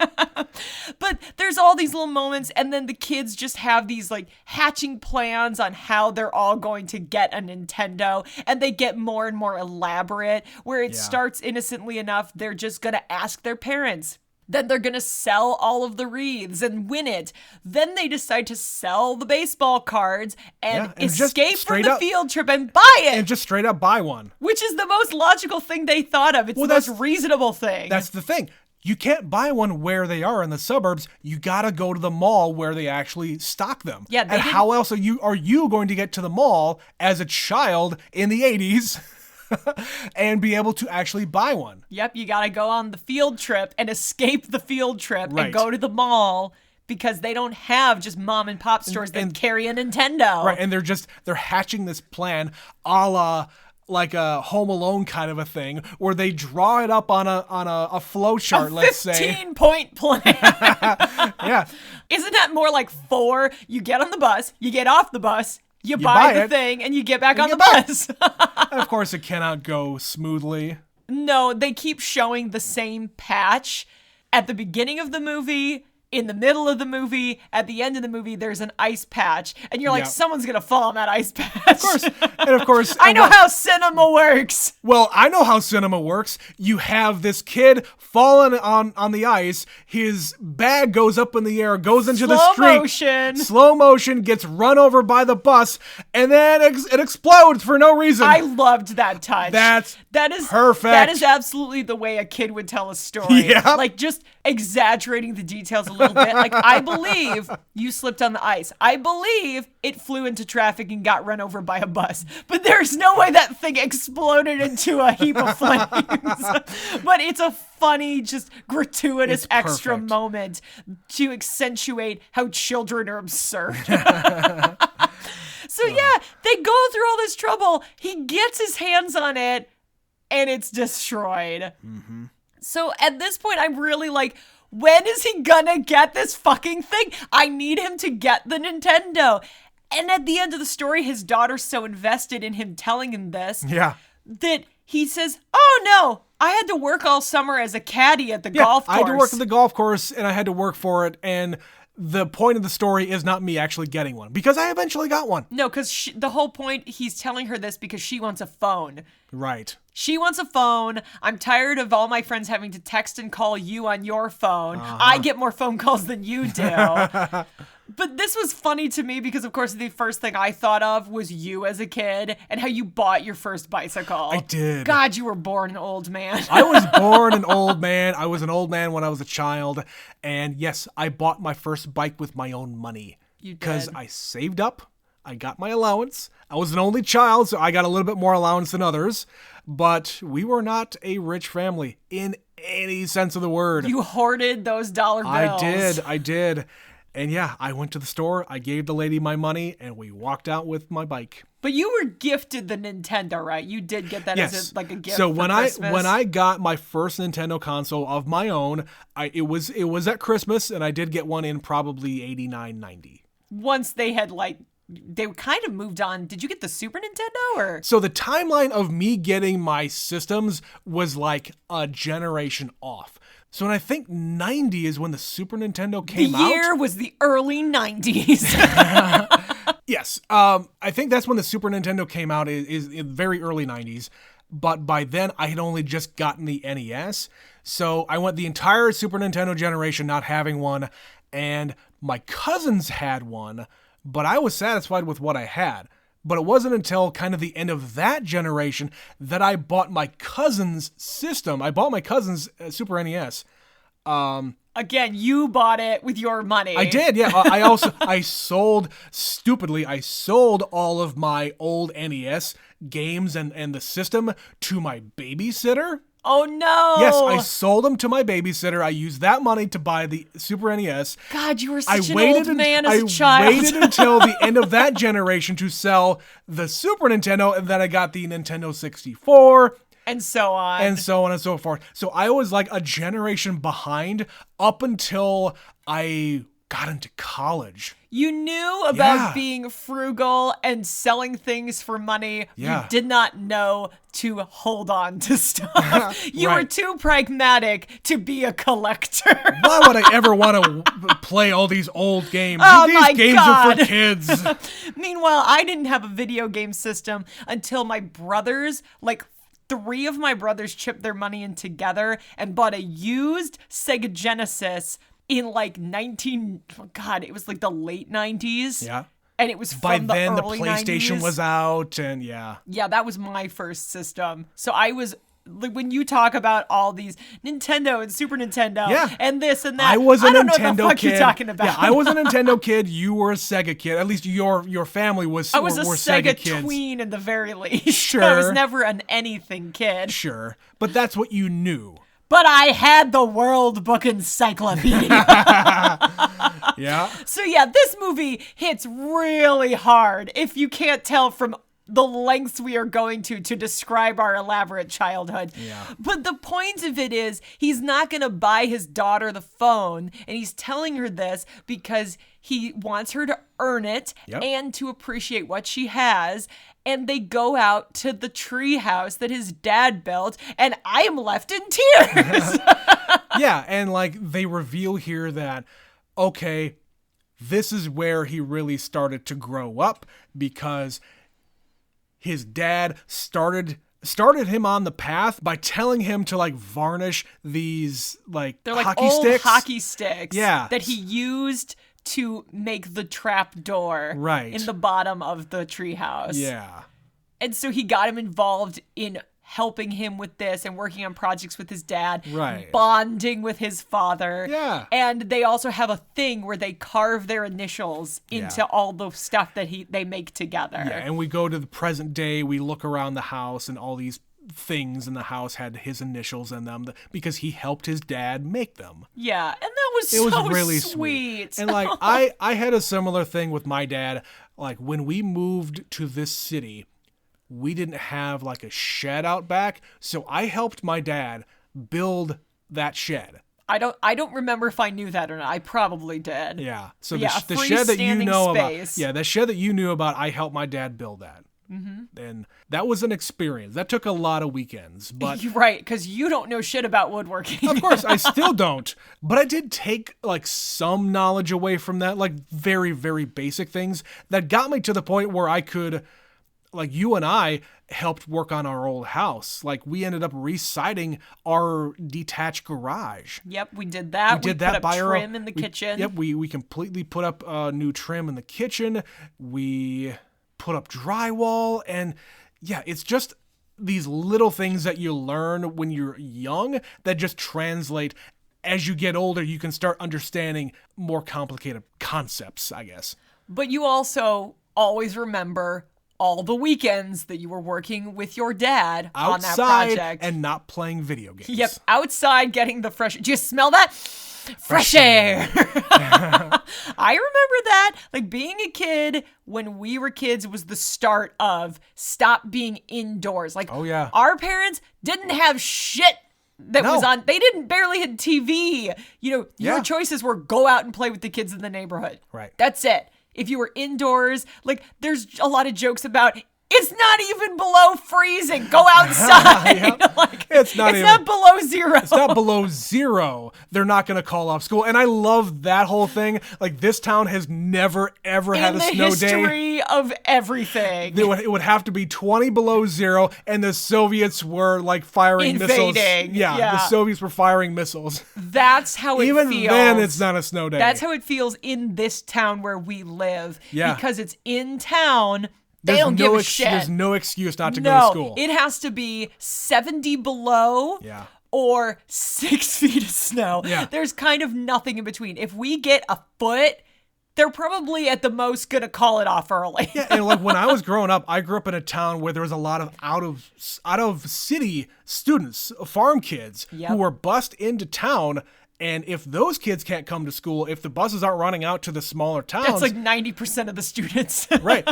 But there's all these little moments, and then the kids just have these hatching plans on how they're all going to get a Nintendo, and they get more and more elaborate, where it starts innocently enough, they're just gonna ask their parents. Then they're going to sell all of the wreaths and win it. Then they decide to sell the baseball cards and escape from the field trip and buy it. And just straight up buy one. Which is the most logical thing they thought of. It's the most reasonable thing. That's the thing. You can't buy one where they are in the suburbs. You got to go to the mall where they actually stock them. Yeah, and how else are you going to get to the mall as a child in the 80s? And be able to actually buy one. Yep, you gotta go on the field trip and escape the field trip and go to the mall because they don't have just mom and pop stores that carry a Nintendo. Right, and they're hatching this plan a la like a Home Alone kind of a thing where they draw it up on a flow chart, let's say. 15-point plan. Yeah. Isn't that more like 4? You get on the bus, you get off the bus, you buy the thing, and you get back on the bus. And of course, it cannot go smoothly. No, they keep showing the same patch at the beginning of the movie, in the middle of the movie, at the end of the movie, there's an ice patch. And you're like, someone's going to fall on that ice patch. Of course. I know how cinema works. Well, I know how cinema works. You have this kid falling on the ice. His bag goes up in the air, goes into the street. Slow motion, gets run over by the bus, and then it explodes for no reason. I loved that touch. That is perfect. That is absolutely the way a kid would tell a story. Yeah. Like, just exaggerating the details a little bit. Like, I believe you slipped on the ice. I believe it flew into traffic and got run over by a bus. But there's no way that thing exploded into a heap of flames. But it's a funny, just gratuitous extra moment to accentuate how children are absurd. So yeah, they go through all this trouble. He gets his hands on it, and it's destroyed. Mm-hmm. So at this point, I'm really like, when is he gonna get this fucking thing? I need him to get the Nintendo. And at the end of the story, his daughter's so invested in him telling him this that he says, oh no, I had to work all summer as a caddy at the golf course. I had to work at the golf course, and I had to work for it, and the point of the story is not me actually getting one, because I eventually got one. No, because the whole point, he's telling her this because she wants a phone. Right. She wants a phone. I'm tired of all my friends having to text and call you on your phone. I get more phone calls than you do. But this was funny to me because, of course, the first thing I thought of was you as a kid and how you bought your first bicycle. I did. God, you were born an old man. I was born an old man. I was an old man when I was a child. And yes, I bought my first bike with my own money. You did. Because I saved up. I got my allowance. I was an only child, so I got a little bit more allowance than others. But we were not a rich family in any sense of the word. You hoarded those dollar bills. I did. And yeah, I went to the store, I gave the lady my money, and we walked out with my bike. But you were gifted the Nintendo, right? You did get that as a gift. So for Christmas. when I got my first Nintendo console of my own, it was at Christmas, and I did get one in probably 89, 90. Once they had they kind of moved on. Did you get the Super Nintendo or? So the timeline of me getting my systems was like a generation off. So I think 90 is when the Super Nintendo came out. The year was the early 90s. Yes. I think that's when the Super Nintendo came out, is in very early 90s. But by then, I had only just gotten the NES. So I went the entire Super Nintendo generation not having one. And my cousins had one, but I was satisfied with what I had. But it wasn't until kind of the end of that generation that I bought my cousin's system. I bought my cousin's Super NES. Again, you bought it with your money. I did, yeah. I sold all of my old NES games and the system to my babysitter. Oh, no. Yes, I sold them to my babysitter. I used that money to buy the Super NES. God, you were such an old man as a child. I waited until the end of that generation to sell the Super Nintendo, and then I got the Nintendo 64. And so on. And so on and so forth. So I was like a generation behind up until I got into college. You knew about being frugal and selling things for money. Yeah. You did not know to hold on to stuff. You were too pragmatic to be a collector. Why would I ever want to play all these old games? Oh, these games are for kids. Meanwhile, I didn't have a video game system until my brothers, 3 of my brothers chipped their money in together and bought a used Sega Genesis in it was the late 90s. Yeah. And it was by from then the early the PlayStation 90s. Was out, and yeah. Yeah, that was my first system. So I was, when you talk about all these Nintendo and Super Nintendo and this and that, I was a don't Nintendo know what the fuck kid. you're talking about. Yeah, I was a Nintendo kid. You were a Sega kid. At least your family was. I was were a Sega Sega kids. tween in the very least. Sure. I was never an anything kid. Sure, but that's what you knew. But I had the World Book Encyclopedia. Yeah. So yeah, this movie hits really hard, if you can't tell from the lengths we are going to describe our elaborate childhood. Yeah. But the point of it is, he's not going to buy his daughter the phone, and he's telling her this because he wants her to earn it and to appreciate what she has. And they go out to the tree house that his dad built, and I am left in tears. Yeah, and they reveal here that, okay, this is where he really started to grow up, because his dad started him on the path by telling him to varnish these They're hockey old sticks. hockey sticks. Yeah. That he used to make the trap door in the bottom of the treehouse. Yeah. And so he got him involved in helping him with this and working on projects with his dad, bonding with his father. Yeah. And they also have a thing where they carve their initials into all the stuff that they make together. Yeah, and we go to the present day, we look around the house, and all these things in the house had his initials in them because he helped his dad make them. Yeah, and that was really sweet. And I had a similar thing with my dad. When we moved to this city, we didn't have a shed out back, so I helped my dad build that shed. I don't remember if I knew that or not. I probably did. Yeah. So the shed that you know about, the shed that you knew about, I helped my dad build that. And that was an experience. That took a lot of weekends. But You're right, because you don't know shit about woodworking. of course, I still don't. But I did take like some knowledge away from that, like very, very basic things that got me to the point where I could, like you and I helped work on our old house. Like we ended up re-siding our detached garage. Yep, we did that. We put up trim in the kitchen. Yep, we completely put up new trim in the kitchen. We put up drywall, and yeah, it's just these little things that you learn when you're young that just translate as you get older. You can start understanding more complicated concepts, I guess. But you also always remember all the weekends that you were working with your dad on that project. Outside and not playing video games. Yep, outside getting the fresh... Do you smell that? Fresh air. I remember that. Like being a kid when we were kids was the start of stop being indoors. Like, oh yeah, our parents didn't have shit that was on. They didn't barely had TV. You know, your choices were go out and play with the kids in the neighborhood. Right. That's it. If you were indoors, like there's a lot of jokes about it's not even below freezing. Go outside. Like, it's not below zero. It's not below zero. They're not going to call off school. And I love that whole thing. Like this town has never, ever had a snow day. In the history of everything. It would have to be 20 below zero. And the Soviets were like firing missiles. Yeah, the Soviets were firing missiles. That's how it feels. Even then, it's not a snow day. That's how it feels in this town where we live. Yeah. Because it's in town. They don't give a shit. There's no excuse not to go to school. It has to be 70 below or 6 feet of snow. Yeah. There's kind of nothing in between. If we get a foot, they're probably at the most going to call it off early. Yeah, and like when I was growing up, I grew up in a town where there was a lot of out of city students, farm kids who were bused into town. And if those kids can't come to school, if the buses aren't running out to the smaller towns... That's like 90% of the students. Right.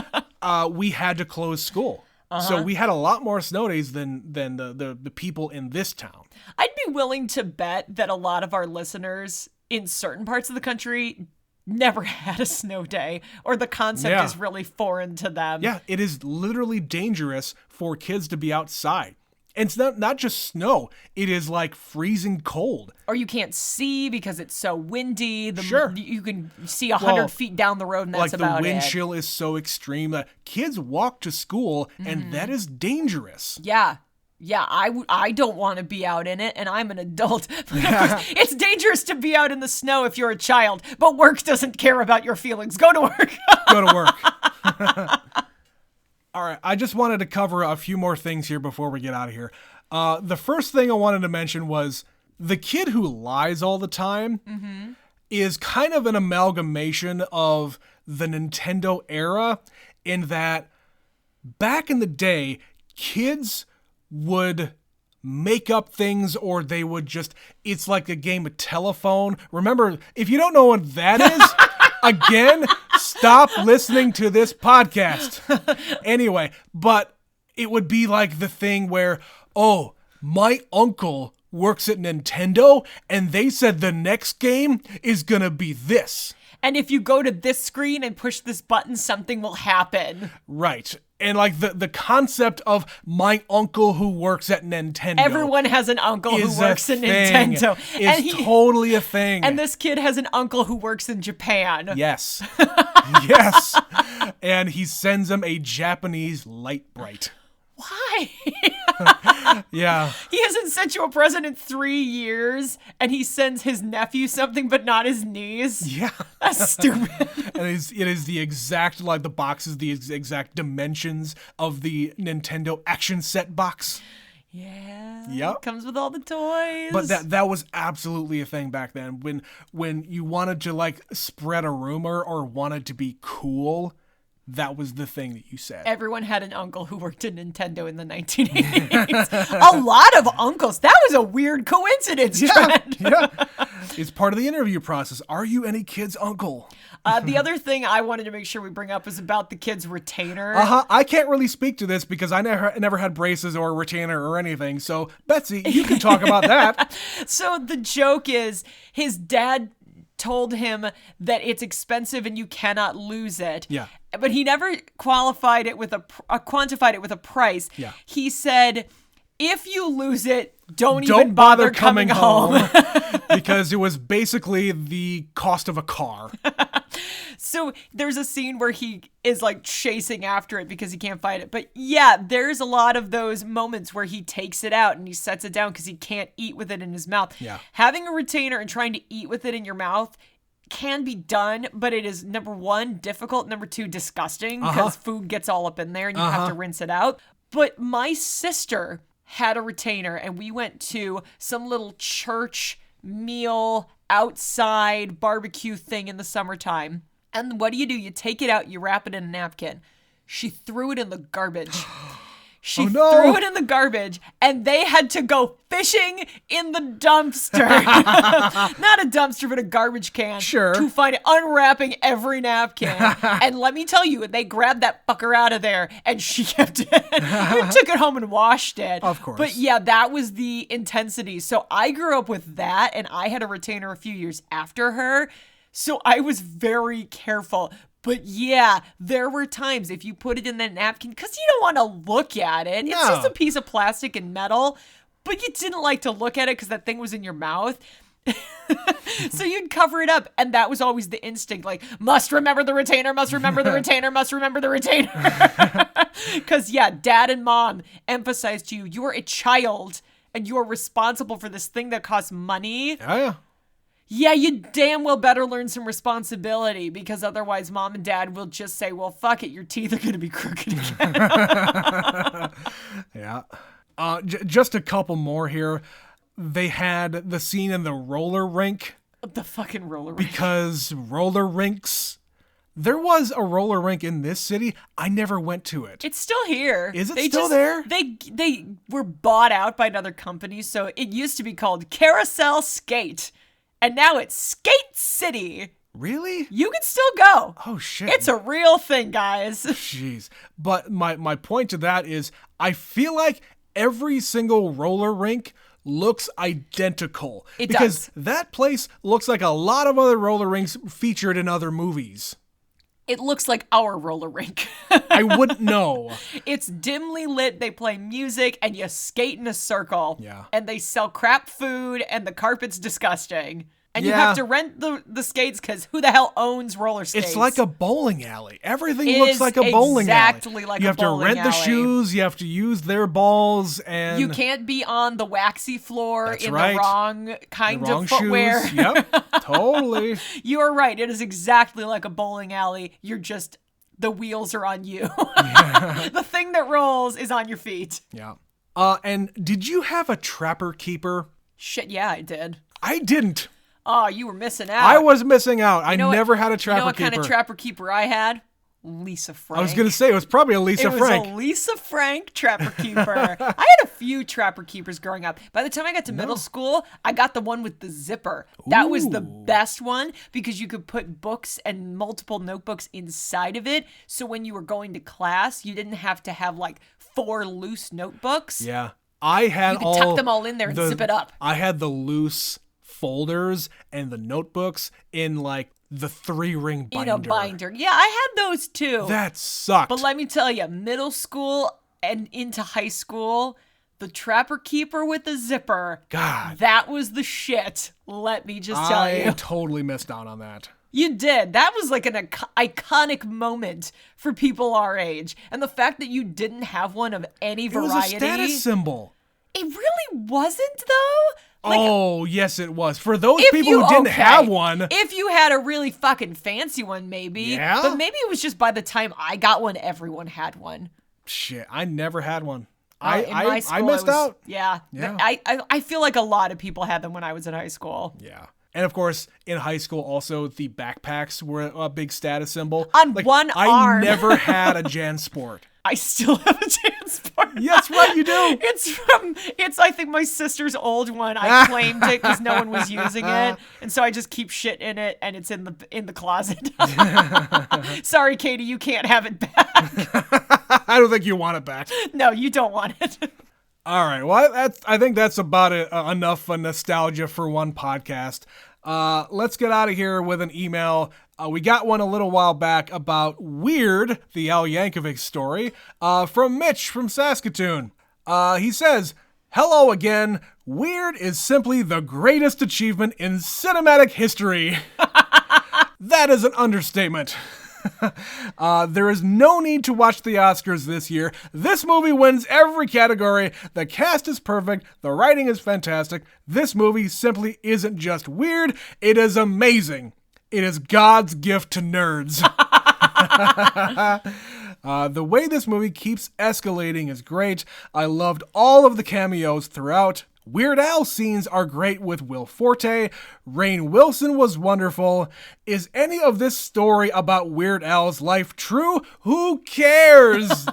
We had to close school. So we had a lot more snow days than the people in this town. I'd be willing to bet that a lot of our listeners in certain parts of the country never had a snow day, or the concept is really foreign to them. Yeah, it is literally dangerous for kids to be outside. And it's not just snow. It is like freezing cold. Or you can't see because it's so windy. Sure. You can see 100 feet down the road and that's about it. Like the wind chill is so extreme that kids walk to school and that is dangerous. Yeah. Yeah, I don't want to be out in it, and I'm an adult. It's dangerous to be out in the snow if you're a child, but work doesn't care about your feelings. Go to work. Go to work. All right, I just wanted to cover a few more things here before we get out of here. The first thing I wanted to mention was the kid who lies all the time is kind of an amalgamation of the Nintendo era in that back in the day, kids would make up things or they would just, it's like a game of telephone. Remember, if you don't know what that is, again, stop listening to this podcast. Anyway, but it would be like the thing where, oh, my uncle works at Nintendo and they said the next game is gonna be this. And if you go to this screen and push this button, something will happen. Right. And like the concept of my uncle who works at Nintendo. Everyone has an uncle who works at Nintendo. It's totally a thing. And this kid has an uncle who works in Japan. Yes. Yes. And he sends him a Japanese light bright. Why? Yeah. He hasn't sent you a present in 3 years, and he sends his nephew something, but not his niece. Yeah. That's stupid. And it is the exact, like the box is the exact dimensions of the Nintendo action set box. Yeah. Yep. It comes with all the toys. But that was absolutely a thing back then. When you wanted to like spread a rumor or wanted to be cool, that was the thing that you said. Everyone had an uncle who worked at Nintendo in the 1980s. A lot of uncles. That was a weird coincidence, Trent. Yeah. It's part of the interview process. Are you any kid's uncle? The other thing I wanted to make sure we bring up is about the kid's retainer. I can't really speak to this because I never had braces or a retainer or anything. So, Betsy, you can talk about that. So the joke is his dad told him that it's expensive and you cannot lose it. Yeah. But he never quantified it with a price. Yeah. He said, if you lose it, don't even bother coming home. Because it was basically the cost of a car. So there's a scene where he is like chasing after it because he can't find it. But yeah, there's a lot of those moments where he takes it out and he sets it down because he can't eat with it in his mouth. Yeah. Having a retainer and trying to eat with it in your mouth can be done, but it is, number one, difficult. Number two, disgusting because food gets all up in there and you have to rinse it out. But my sister had a retainer and we went to some little church meal outside barbecue thing in the summertime. And what do? You take it out, you wrap it in a napkin. She threw it in the garbage. She threw it in the garbage, and they had to go fishing in the dumpster. Not a dumpster, but a garbage can. Sure. To find it, unwrapping every napkin. And let me tell you, they grabbed that fucker out of there, and she kept it. We took it home and washed it. Of course. But yeah, that was the intensity. So I grew up with that, and I had a retainer a few years after her. So I was very careful. But yeah, there were times if you put it in that napkin, because you don't want to look at it. No. It's just a piece of plastic and metal, but you didn't like to look at it because that thing was in your mouth. So you'd cover it up. And that was always the instinct, like, must remember the retainer, must remember the retainer, must remember the retainer. Because yeah, dad and mom emphasized to you, you're a child and you are responsible for this thing that costs money. Oh, yeah. Yeah, you damn well better learn some responsibility because otherwise mom and dad will just say, well, fuck it, your teeth are going to be crooked again. Yeah. Just a couple more here. They had the scene in the roller rink. The fucking roller rink. Because roller rinks... There was a roller rink in this city. I never went to it. It's still here. Is it still there? They were bought out by another company, so it used to be called Carousel Skate. And now it's Skate City. Really? You can still go. Oh, shit. It's a real thing, guys. Jeez. But my point to that is I feel like every single roller rink looks identical. Because that place looks like a lot of other roller rinks featured in other movies. It looks like our roller rink. I wouldn't know. It's dimly lit. They play music and you skate in a circle. Yeah. And they sell crap food and the carpet's disgusting. And you have to rent the skates because who the hell owns roller skates? It's like a bowling alley. Everything looks like a bowling alley. Exactly like a bowling alley. You have to rent the shoes. You have to use their balls. And you can't be on the waxy floor the wrong kind of footwear. Shoes. Yep, totally. You are right. It is exactly like a bowling alley. You're just, the wheels are on you. Yeah. The thing that rolls is on your feet. Yeah. And did you have a trapper keeper? Shit, yeah, I did. I didn't. Oh, you were missing out. I was missing out. I never had a trapper keeper. You know what kind of trapper keeper I had? Lisa Frank. I was going to say, it was probably a Lisa Frank. It was a Lisa Frank trapper keeper. I had a few trapper keepers growing up. By the time I got to middle school, I got the one with the zipper. That was the best one because you could put books and multiple notebooks inside of it. So when you were going to class, you didn't have to have like 4 loose notebooks. Yeah. I had you could tuck them all in there and zip it up. I had the loose folders and the notebooks in like the 3-ring binder. In a binder. Yeah, I had those too. That sucked. But let me tell you, middle school and into high school, the trapper keeper with the zipper. God. That was the shit. Let me just tell you. I totally missed out on that. You did. That was like an iconic moment for people our age. And the fact that you didn't have one of any variety. It was a status symbol. It really wasn't, though. Like, oh, yes, it was. For those people who didn't have one. If you had a really fucking fancy one, maybe. Yeah? But maybe it was just by the time I got one, everyone had one. Shit, I never had one. I missed out. Yeah. I feel like a lot of people had them when I was in high school. Yeah. And of course, in high school, also the backpacks were a big status symbol. On one arm. I never had a JanSport. I still have a JanSport. Yes, right, you do. It's I think my sister's old one. I claimed it because no one was using it, and so I just keep shit in it, and it's in the closet. Sorry, Katie, you can't have it back. I don't think you want it back. No, you don't want it. All right, well, I think that's about enough nostalgia for one podcast. Let's get out of here with an email. We got one a little while back about Weird, the Al Yankovic story, from Mitch from Saskatoon. He says, "Hello again. Weird is simply the greatest achievement in cinematic history." That is an understatement. There is no need to watch the Oscars this year. This movie wins every category. The cast is perfect. The writing is fantastic. This movie simply isn't just weird. It is amazing. It is God's gift to nerds. The way this movie keeps escalating is great. I loved all of the cameos throughout. Weird Al scenes are great with Will Forte. Rainn Wilson was wonderful. Is any of this story about Weird Al's life true? Who cares?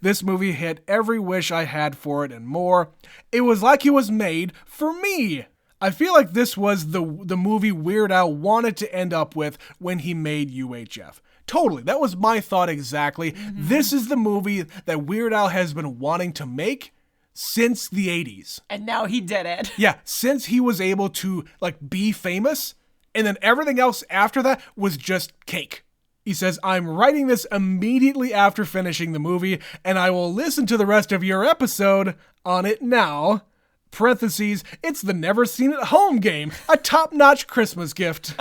This movie hit every wish I had for it and more. It was like it was made for me. I feel like this was the movie Weird Al wanted to end up with when he made UHF. Totally. That was my thought exactly. Mm-hmm. This is the movie that Weird Al has been wanting to make since the 80s. And now he did it. Yeah, since he was able to be famous, and then everything else after that was just cake. He says, "I'm writing this immediately after finishing the movie, and I will listen to the rest of your episode on it now. Parentheses, it's the Never Seen It Home game, a top-notch Christmas gift."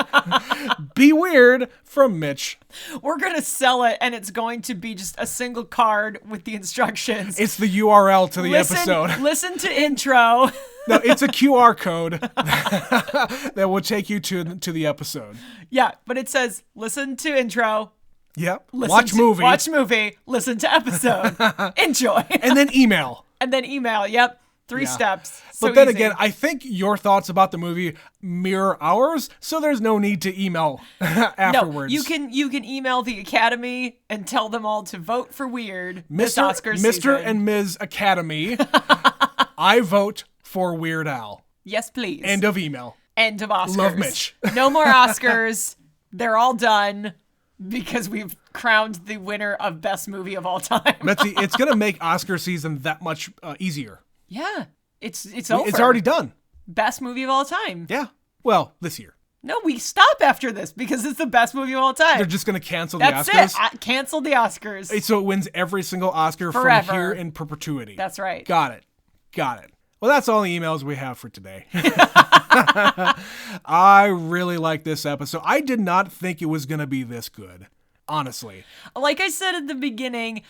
Be weird, from Mitch. We're going to sell it, and it's going to be just a single card with the instructions. It's the URL to the episode. Listen to intro. No, it's a QR code that will take you to the episode. Yeah, but it says, listen to intro. Yep. Watch movie. Listen to episode. Enjoy. And then email. Yep. Three steps. So but then easy. again, I think your thoughts about the movie mirror ours, so there's no need to email afterwards. No, you can email the Academy and tell them all to vote for Weird this Mr. Oscar season. Mr. and Ms. Academy, I vote for Weird Al. Yes, please. End of email. End of Oscars. Love Mitch. No more Oscars. They're all done because we've crowned the winner of Best Movie of All Time. Betsy, it's going to make Oscar season that much easier. Yeah, it's over. It's already done. Best movie of all time. Yeah. Well, this year. No, we stop after this because it's the best movie of all time. They're just going to cancel That's the Oscars? That's it. Cancel the Oscars. So it wins every single Oscar Forever. From here in perpetuity. That's right. Got it. Well, that's all the emails we have for today. I really like this episode. I did not think it was going to be this good, honestly. Like I said at the beginning,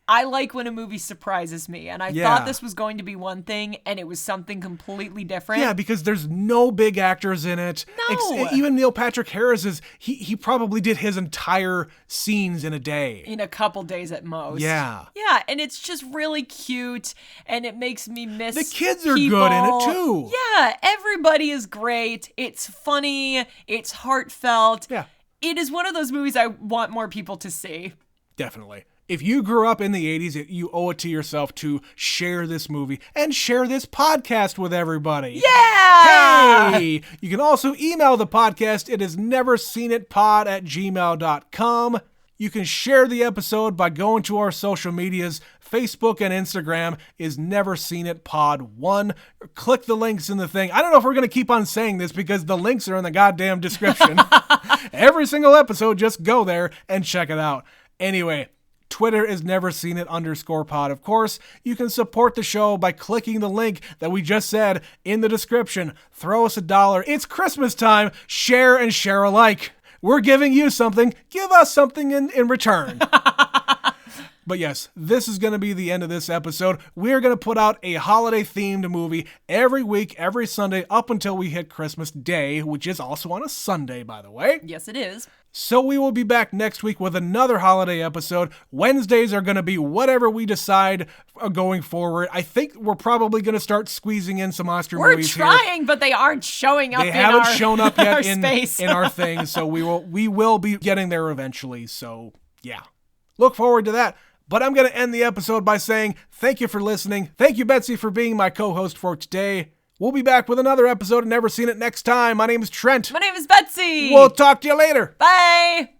I like when a movie surprises me, and I thought this was going to be one thing, and it was something completely different. Yeah, because there's no big actors in it. No. Even Neil Patrick Harris he probably did his entire scenes in a day. In a couple days at most. Yeah. Yeah, and it's just really cute, and it makes me miss the kids are people. good in it, too. Yeah, everybody is great. It's funny. It's heartfelt. Yeah. It is one of those movies I want more people to see. Definitely. If you grew up in the 80s, you owe it to yourself to share this movie and share this podcast with everybody. Yeah! Hey! You can also email the podcast. It is neverseenitpod@gmail.com. You can share the episode by going to our social medias. Facebook and Instagram is neverseenitpod1. Click the links in the thing. I don't know if we're going to keep on saying this because the links are in the goddamn description. Every single episode, just go there and check it out. Anyway, Twitter is neverseenit_pod, of course. You can support the show by clicking the link that we just said in the description. Throw us $1. It's Christmas time. Share and share alike. We're giving you something. Give us something in return. But yes, this is going to be the end of this episode. We're going to put out a holiday-themed movie every week, every Sunday, up until we hit Christmas Day, which is also on a Sunday, by the way. Yes, it is. So we will be back next week with another holiday episode. Wednesdays are going to be whatever we decide going forward. I think we're probably going to start squeezing in some Oscar movies here. We're trying, but they aren't showing up. They haven't shown up yet in our thing, so we will be getting there eventually. So yeah, look forward to that. But I'm going to end the episode by saying thank you for listening. Thank you, Betsy, for being my co-host for today. We'll be back with another episode of Never Seen It next time. My name is Trent. My name is Betsy. We'll talk to you later. Bye.